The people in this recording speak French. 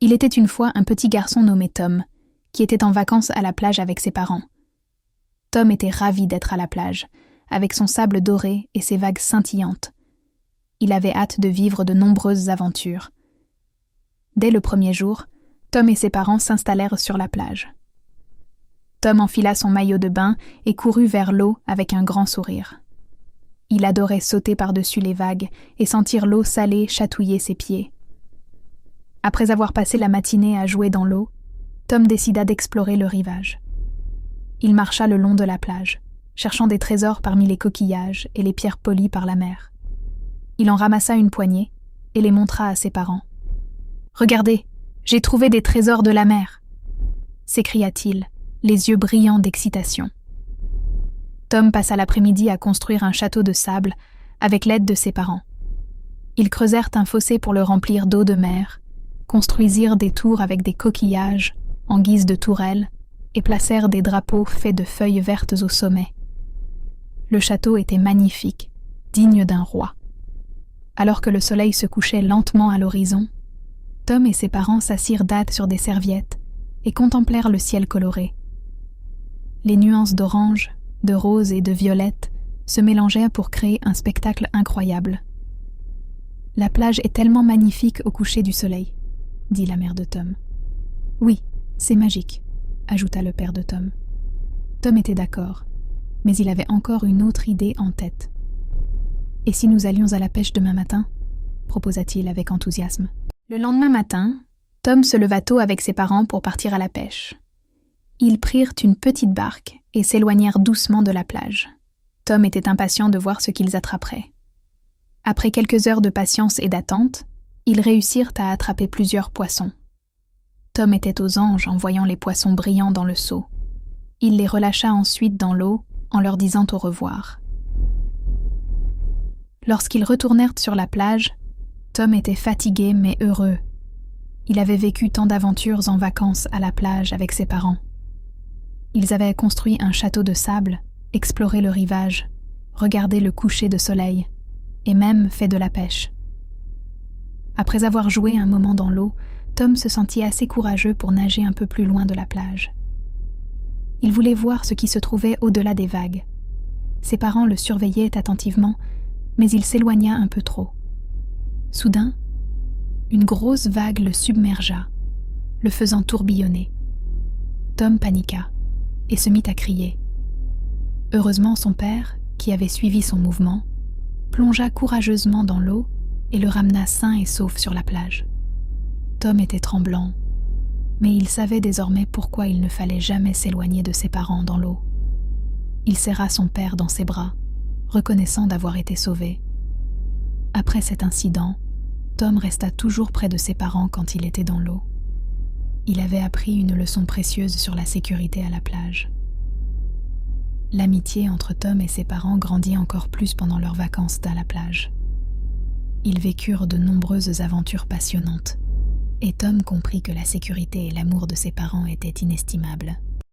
Il était une fois un petit garçon nommé Tom, qui était en vacances à la plage avec ses parents. Tom était ravi d'être à la plage, avec son sable doré et ses vagues scintillantes. Il avait hâte de vivre de nombreuses aventures. Dès le premier jour, Tom et ses parents s'installèrent sur la plage. Tom enfila son maillot de bain et courut vers l'eau avec un grand sourire. Il adorait sauter par-dessus les vagues et sentir l'eau salée chatouiller ses pieds. Après avoir passé la matinée à jouer dans l'eau, Tom décida d'explorer le rivage. Il marcha le long de la plage, cherchant des trésors parmi les coquillages et les pierres polies par la mer. Il en ramassa une poignée et les montra à ses parents. « Regardez, j'ai trouvé des trésors de la mer !» s'écria-t-il, les yeux brillants d'excitation. Tom passa l'après-midi à construire un château de sable avec l'aide de ses parents. Ils creusèrent un fossé pour le remplir d'eau de mer, construisirent des tours avec des coquillages en guise de tourelles et placèrent des drapeaux faits de feuilles vertes au sommet. Le château était magnifique, digne d'un roi. Alors que le soleil se couchait lentement à l'horizon, Tom et ses parents s'assirent d'hâte sur des serviettes et contemplèrent le ciel coloré. Les nuances d'orange, de rose et de violette se mélangeaient pour créer un spectacle incroyable. « La plage est tellement magnifique au coucher du soleil », dit la mère de Tom. « Oui, c'est magique », ajouta le père de Tom. Tom était d'accord, mais il avait encore une autre idée en tête. « Et si nous allions à la pêche demain matin ?» proposa-t-il avec enthousiasme. Le lendemain matin, Tom se leva tôt avec ses parents pour partir à la pêche. Ils prirent une petite barque et s'éloignèrent doucement de la plage. Tom était impatient de voir ce qu'ils attraperaient. Après quelques heures de patience et d'attente, ils réussirent à attraper plusieurs poissons. Tom était aux anges en voyant les poissons brillants dans le seau. Il les relâcha ensuite dans l'eau en leur disant au revoir. Lorsqu'ils retournèrent sur la plage, Tom était fatigué mais heureux. Il avait vécu tant d'aventures en vacances à la plage avec ses parents. Ils avaient construit un château de sable, exploré le rivage, regardé le coucher de soleil, et même fait de la pêche. Après avoir joué un moment dans l'eau, Tom se sentit assez courageux pour nager un peu plus loin de la plage. Il voulait voir ce qui se trouvait au-delà des vagues. Ses parents le surveillaient attentivement, mais il s'éloigna un peu trop. Soudain, une grosse vague le submergea, le faisant tourbillonner. Tom paniqua et se mit à crier. Heureusement, son père, qui avait suivi son mouvement, plongea courageusement dans l'eau et le ramena sain et sauf sur la plage. Tom était tremblant, mais il savait désormais pourquoi il ne fallait jamais s'éloigner de ses parents dans l'eau. Il serra son père dans ses bras, reconnaissant d'avoir été sauvé. Après cet incident, Tom resta toujours près de ses parents quand il était dans l'eau. Il avait appris une leçon précieuse sur la sécurité à la plage. L'amitié entre Tom et ses parents grandit encore plus pendant leurs vacances à la plage. Ils vécurent de nombreuses aventures passionnantes, et Tom comprit que la sécurité et l'amour de ses parents étaient inestimables.